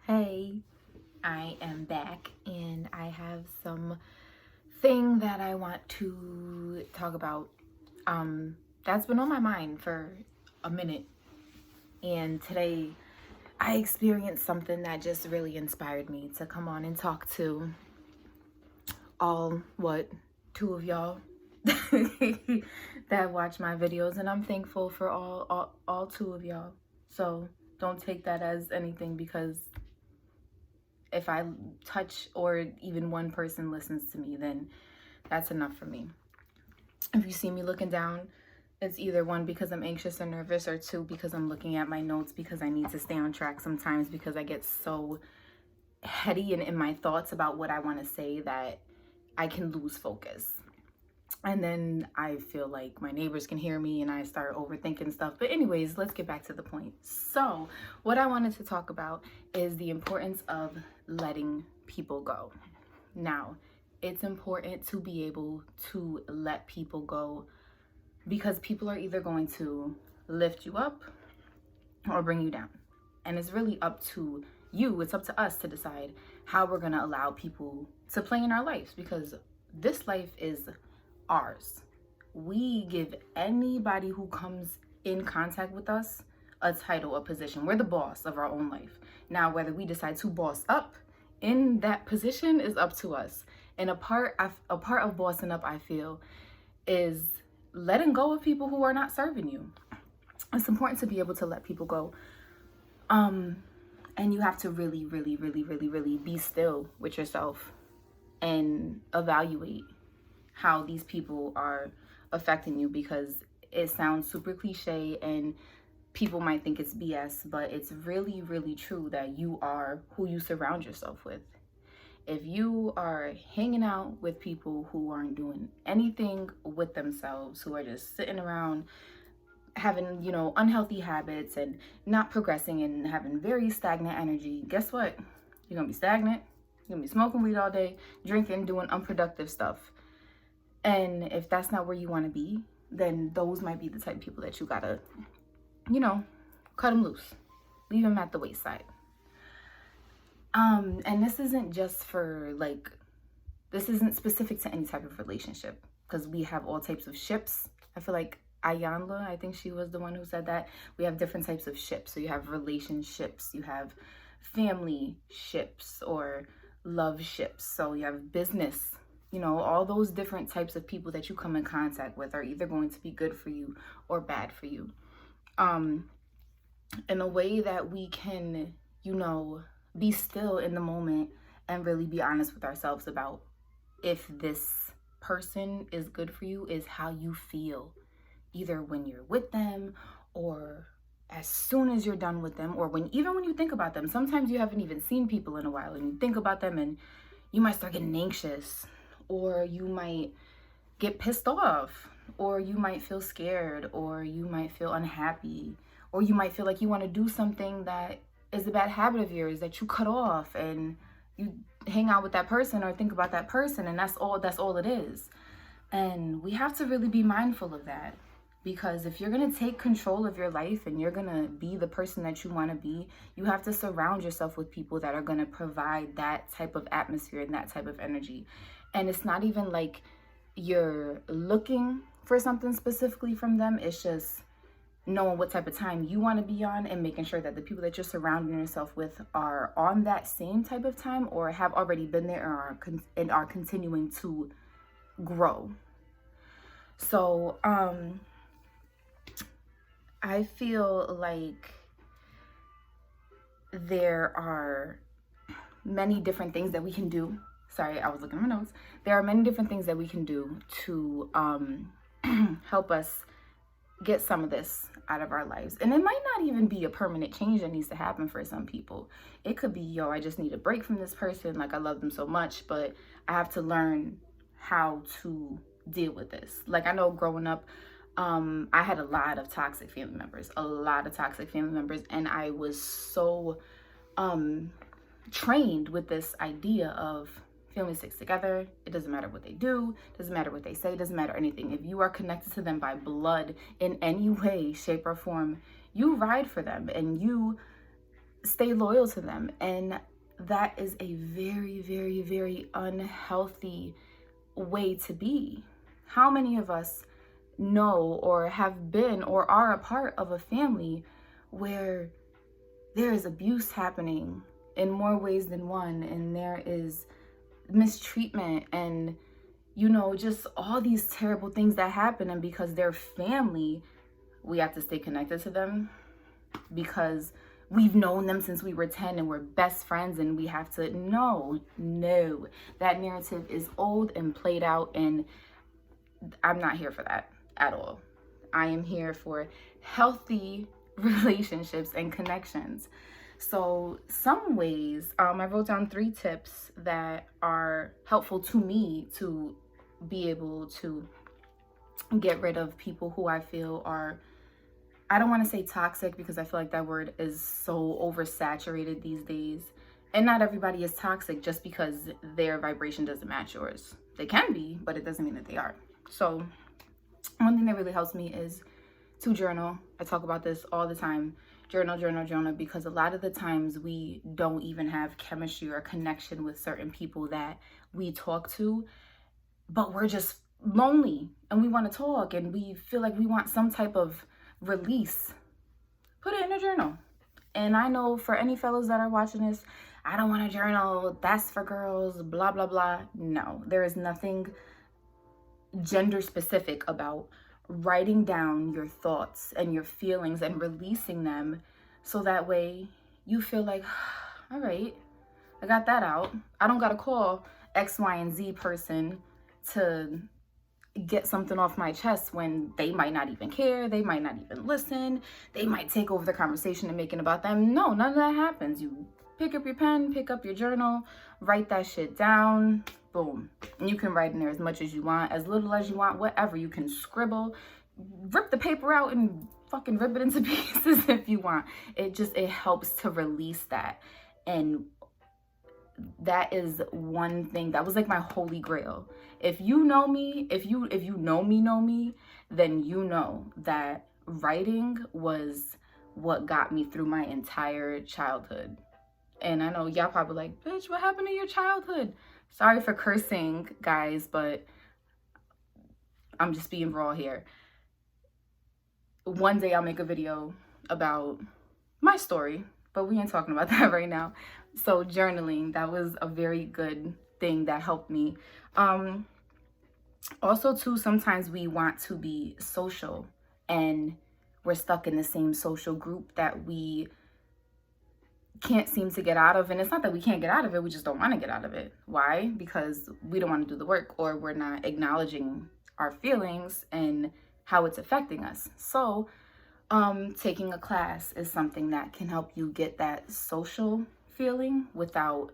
Hey, I am back and I have some thing that I want to talk about that's been on my mind for a minute. And today I experienced something that just really inspired me to come on and talk to two of y'all that watch my videos, and I'm thankful for all two of y'all. So don't take that as anything, because if I touch or even one person listens to me, then that's enough for me. If you see me looking down, it's either one, because I'm anxious or nervous, or two, because I'm looking at my notes, because I need to stay on track sometimes, because I get so heady and in my thoughts about what I want to say that I can lose focus. And then I feel like my neighbors can hear me and I start overthinking stuff. But anyways, let's get back to the point. So what I wanted to talk about is the importance of letting people go. Now, it's important to be able to let people go, because people are either going to lift you up or bring you down. And it's really up to you, it's up to us to decide how we're going to allow people to play in our lives, because this life is ours. We give anybody who comes in contact with us a title, a position. We're the boss of our own life. Now, whether we decide to boss up in that position is up to us. And a part of bossing up, I feel, is letting go of people who are not serving you. It's important to be able to let people go. And you have to really, really, really, really, really be still with yourself and evaluate how these people are affecting you, because it sounds super cliche and people might think it's BS, but it's really, really true that you are who you surround yourself with. If you are hanging out with people who aren't doing anything with themselves, who are just sitting around having, unhealthy habits and not progressing and having very stagnant energy, guess what? You're gonna be stagnant. You're gonna be smoking weed all day, drinking, doing unproductive stuff. And if that's not where you want to be, then those might be the type of people that you gotta, cut them loose. Leave them at the wayside. And this isn't just for this isn't specific to any type of relationship, because we have all types of ships. I feel like Ayanla, I think she was the one who said that. We have different types of ships. So you have relationships, you have family ships, or love ships. So you have business. All those different types of people that you come in contact with are either going to be good for you or bad for you. In a way that we can, be still in the moment and really be honest with ourselves about if this person is good for you, is how you feel, either when you're with them or as soon as you're done with them, or even when you think about them. Sometimes you haven't even seen people in a while and you think about them and you might start getting anxious, or you might get pissed off, or you might feel scared, or you might feel unhappy, or you might feel like you want to do something that is a bad habit of yours that you cut off, and you hang out with that person or think about that person, and that's all it is. And we have to really be mindful of that, because if you're going to take control of your life and you're going to be the person that you want to be, you have to surround yourself with people that are going to provide that type of atmosphere and that type of energy. And it's not even like you're looking for something specifically from them. It's just knowing what type of time you want to be on and making sure that the people that you're surrounding yourself with are on that same type of time, or have already been there, and are continuing to grow. So I feel like there are many different things that we can do. Sorry, I was looking at my notes. There are many different things that we can do to help us get some of this out of our lives. And it might not even be a permanent change that needs to happen for some people. It could be, I just need a break from this person. Like, I love them so much, but I have to learn how to deal with this. Like, I know growing up, I had a lot of toxic family members, and I was so trained with this idea of family sticks together. It doesn't matter what they do, doesn't matter what they say, doesn't matter anything. If you are connected to them by blood in any way, shape, or form, you ride for them and you stay loyal to them. And that is a very, very, very unhealthy way to be. How many of us know or have been or are a part of a family where there is abuse happening in more ways than one, and there is mistreatment and, you know, just all these terrible things that happen, and because they're family, we have to stay connected to them because we've known them since we were 10 and we're best friends, and we have to, no, that narrative is old and played out, and I'm not here for that at all. I am here for healthy relationships and connections. So some ways, I wrote down 3 tips that are helpful to me to be able to get rid of people who I feel are, I don't want to say toxic because I feel like that word is so oversaturated these days. And not everybody is toxic just because their vibration doesn't match yours. They can be, but it doesn't mean that they are. So one thing that really helps me is to journal. I talk about this all the time. Journal, because a lot of the times we don't even have chemistry or connection with certain people that we talk to, but we're just lonely and we want to talk and we feel like we want some type of release. Put it in a journal. And I know for any fellas that are watching this, I don't want to journal, that's for girls, blah, blah, blah. No, there is nothing gender specific about writing down your thoughts and your feelings and releasing them, so that way you feel like, all right, I got that out. I don't got to call X, Y, and Z person to get something off my chest when they might not even care. They might not even listen. They might take over the conversation and make it about them. No, none of that happens. You pick up your pen, pick up your journal, write that shit down. Boom. And you can write in there as much as you want, as little as you want, whatever. You can scribble, rip the paper out and fucking rip it into pieces if you want. It helps to release that. And that is one thing that was like my holy grail. If you know me, if you know me, then you know that writing was what got me through my entire childhood. And I know y'all probably like, bitch, what happened to your childhood? Sorry for cursing, guys, but I'm just being raw here. One day I'll make a video about my story, but we ain't talking about that right now. So journaling, that was a very good thing that helped me. Also too, sometimes we want to be social and we're stuck in the same social group that we can't seem to get out of. And it's not that we can't get out of it, we just don't want to get out of it. Why? Because we don't want to do the work, or we're not acknowledging our feelings and how it's affecting us. So taking a class is something that can help you get that social feeling without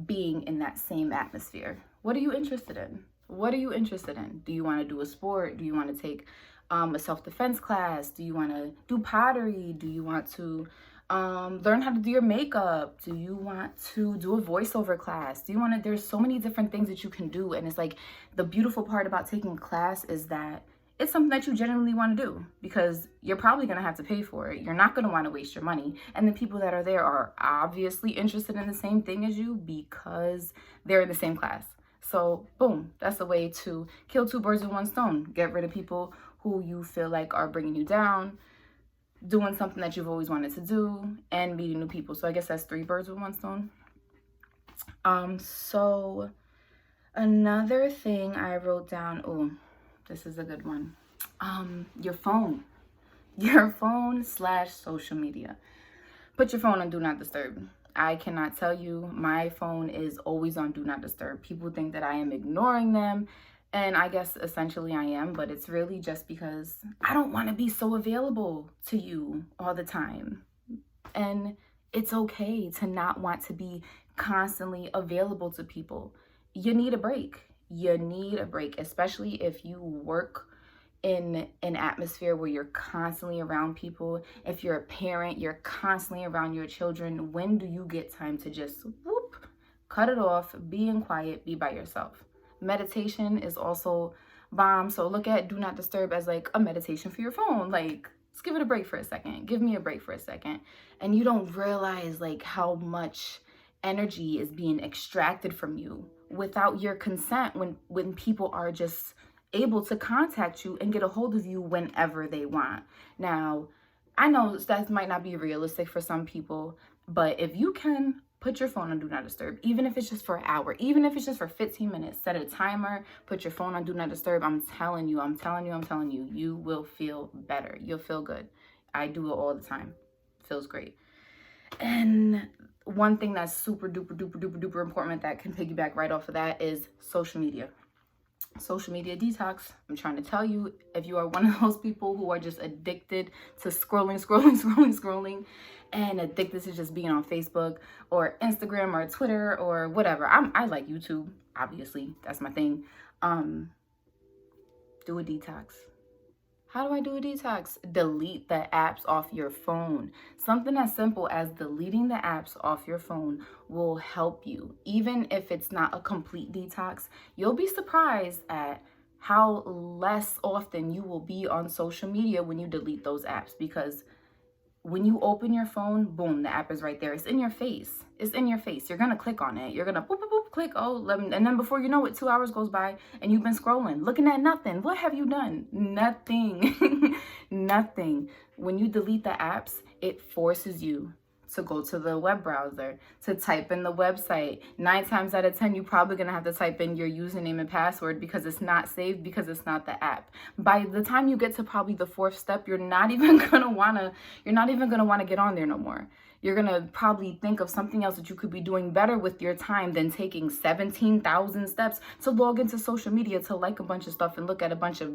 being in that same atmosphere. What are you interested in? What are you interested in? Do you want to do a sport? Do you want to take a self-defense class? Do you want to do pottery? Do you want to learn how to do your makeup? Do you want to do a voiceover class? Do you want to, there's so many different things that you can do. And it's like, the beautiful part about taking a class is that it's something that you genuinely want to do, because you're probably going to have to pay for it. You're not going to want to waste your money. And the people that are there are obviously interested in the same thing as you because they're in the same class. So boom, that's a way to kill 2 birds with 1 stone. Get rid of people who you feel like are bringing you down, doing something that you've always wanted to do, and meeting new people. So I guess that's 3 birds with 1 stone. So another thing I wrote down, oh, this is a good one. Your phone / social media. Put your phone on do not disturb. I cannot tell you, my phone is always on do not disturb. People think that I am ignoring them, and I guess essentially I am, but it's really just because I don't want to be so available to you all the time. And it's okay to not want to be constantly available to people. You need a break. You need a break, especially if you work in an atmosphere where you're constantly around people. If you're a parent, you're constantly around your children. When do you get time to just whoop, cut it off, be in quiet, be by yourself? Meditation is also bomb. So look at do not disturb as like a meditation for your phone. Like, Just give it a break for a second. Give me a break for a second. And you don't realize like how much energy is being extracted from you without your consent when people are just able to contact you and get a hold of you whenever they want. Now, I know that might not be realistic for some people, but if you can, put your phone on Do Not Disturb, even if it's just for an hour, even if it's just for 15 minutes, set a timer, put your phone on Do Not Disturb. I'm telling you, you will feel better. You'll feel good. I do it all the time. Feels great. And one thing that's super duper duper duper duper important that can piggyback right off of that is social media. Social media detox. I'm trying to tell you, if you are one of those people who are just addicted to scrolling, and addicted to just being on Facebook or Instagram or Twitter or whatever. I like YouTube, obviously. That's my thing. Do a detox. How do I do a detox? Delete the apps off your phone. Something as simple as deleting the apps off your phone will help you. Even if it's not a complete detox, you'll be surprised at how less often you will be on social media when you delete those apps, because when you open your phone, boom, the app is right there. It's in your face. It's in your face. You're going to click on it. You're going to boop, boop, boop, click. Oh, and then before you know it, 2 hours goes by and you've been scrolling, looking at nothing. What have you done? Nothing. Nothing. When you delete the apps, it forces you to go to the web browser, to type in the website. 9 times out of 10, you're probably going to have to type in your username and password because it's not saved, because it's not the app. By the time you get to probably the 4th step, you're not even going to want to get on there no more. You're going to probably think of something else that you could be doing better with your time than taking 17,000 steps to log into social media to like a bunch of stuff and look at a bunch of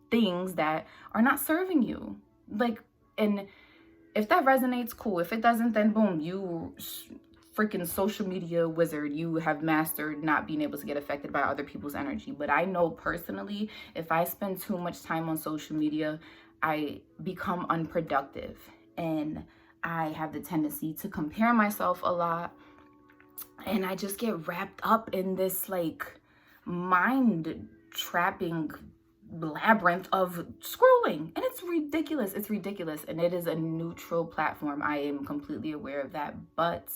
things that are not serving you. And if that resonates, cool. If it doesn't, then boom, you freaking social media wizard. You have mastered not being able to get affected by other people's energy. But I know personally, if I spend too much time on social media, I become unproductive. And I have the tendency to compare myself a lot. And I just get wrapped up in this mind trapping labyrinth of scrolling, and it's ridiculous. And it is a neutral platform. I am completely aware of that. But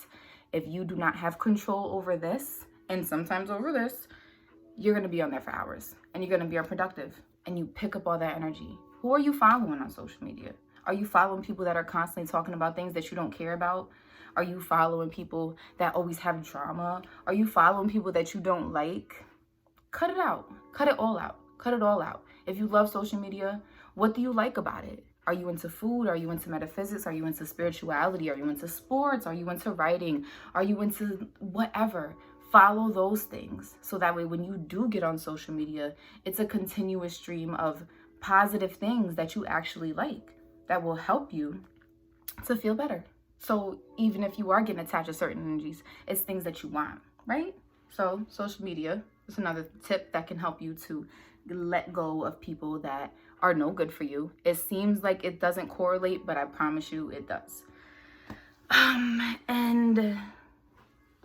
if you do not have control over this, and sometimes over this, you're going to be on there for hours and you're going to be unproductive, and you pick up all that energy. Who are you following on social media? Are you following people that are constantly talking about things that you don't care about? Are you following people that always have drama? Are you following people that you don't like? Cut it out. Cut it all out. Cut it all out. If you love social media, what do you like about it? Are you into food? Are you into metaphysics? Are you into spirituality? Are you into sports? Are you into writing? Are you into whatever? Follow those things. So that way, when you do get on social media, it's a continuous stream of positive things that you actually like that will help you to feel better. So even if you are getting attached to certain energies, it's things that you want, right? So social media is another tip that can help you to let go of people that are no good for you. It seems like it doesn't correlate, but I promise you it does. And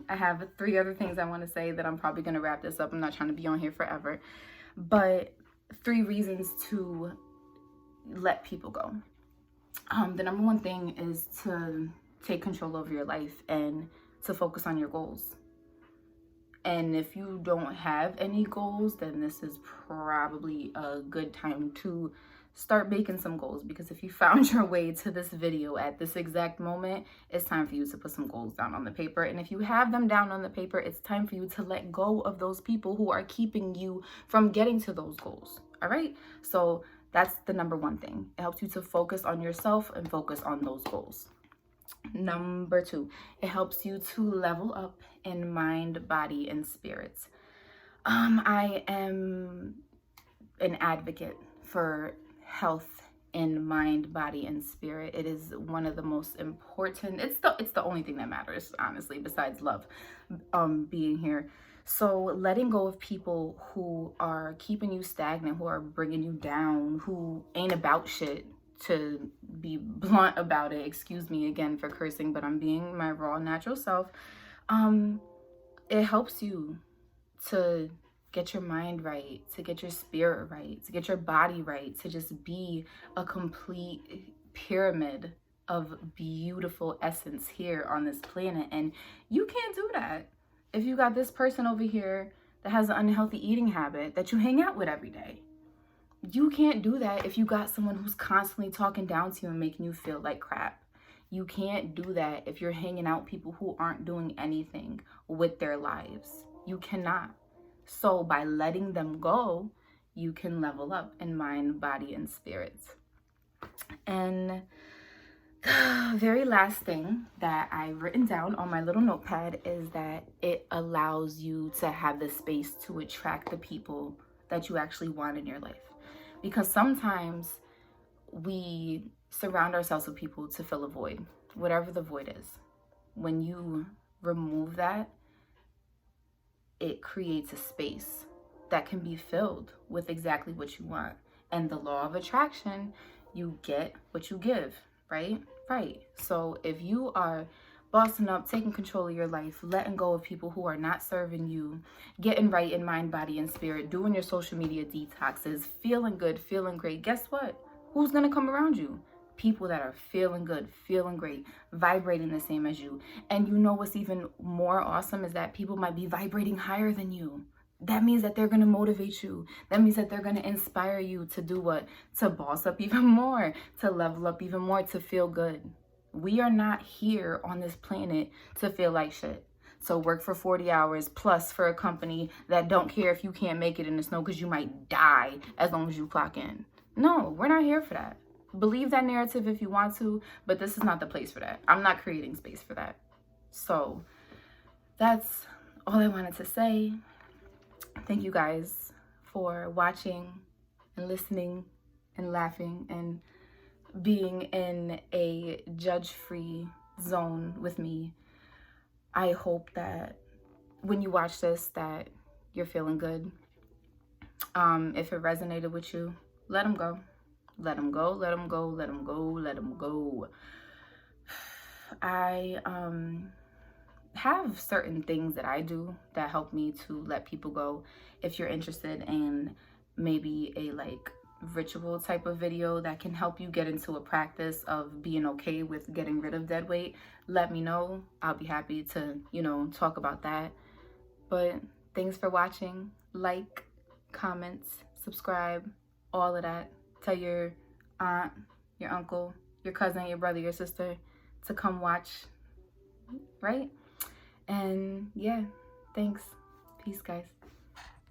I have 3 other things I want to say that I'm probably going to wrap this up. I'm not trying to be on here forever, but 3 reasons to let people go. The number 1 thing is to take control over your life and to focus on your goals. And if you don't have any goals, then this is probably a good time to start making some goals, because if you found your way to this video at this exact moment, it's time for you to put some goals down on the paper. And if you have them down on the paper, it's time for you to let go of those people who are keeping you from getting to those goals. All right? So that's the number 1 thing. It helps you to focus on yourself and focus on those goals. Number 2, it helps you to level up in mind, body, and spirit. I am an advocate for health in mind, body, and spirit. It is one of the most important. It's the only thing that matters, honestly, besides love, being here. So letting go of people who are keeping you stagnant, who are bringing you down, who ain't about shit, to be blunt about it. Excuse me again for cursing, but I'm being my raw, natural self. It helps you to get your mind right, to get your spirit right, to get your body right, to just be a complete pyramid of beautiful essence here on this planet. And you can't do that if you got this person over here that has an unhealthy eating habit that you hang out with every day. You can't do that if you got someone who's constantly talking down to you and making you feel like crap. You can't do that if you're hanging out with people who aren't doing anything with their lives. You cannot. So by letting them go, you can level up in mind, body, and spirits. And the very last thing that I've written down on my little notepad is that it allows you to have the space to attract the people that you actually want in your life. Because sometimes we surround ourselves with people to fill a void, whatever the void is. When you remove that, it creates a space that can be filled with exactly what you want. And the law of attraction, you get what you give, right? Right. So if you are bossing up, taking control of your life, letting go of people who are not serving you, getting right in mind, body, and spirit, doing your social media detoxes, feeling good, feeling great, guess what? Who's going to come around you? People that are feeling good, feeling great, vibrating the same as you. And you know what's even more awesome is that people might be vibrating higher than you. That means that they're going to motivate you. That means that they're going to inspire you to do what? To boss up even more, to level up even more, to feel good. We are not here on this planet to feel like shit. So work for 40 hours plus for a company that don't care if you can't make it in the snow because you might die as long as you clock in. No, we're not here for that. Believe that narrative if you want to, but this is not the place for that. I'm not creating space for that. So that's all I wanted to say. Thank you guys for watching and listening and laughing and being in a judge-free zone with me. I hope that when you watch this that you're feeling good. If it resonated with you, let them go. Let them go, let them go, let them go, let them go. I have certain things that I do that help me to let people go. If you're interested in maybe a ritual type of video that can help you get into a practice of being okay with getting rid of dead weight, let me know. I'll be happy to, talk about that. But thanks for watching. Like, comments, subscribe, all of that. Tell your aunt, your uncle, your cousin, your brother, your sister to come watch, right? And yeah, thanks. Peace, guys.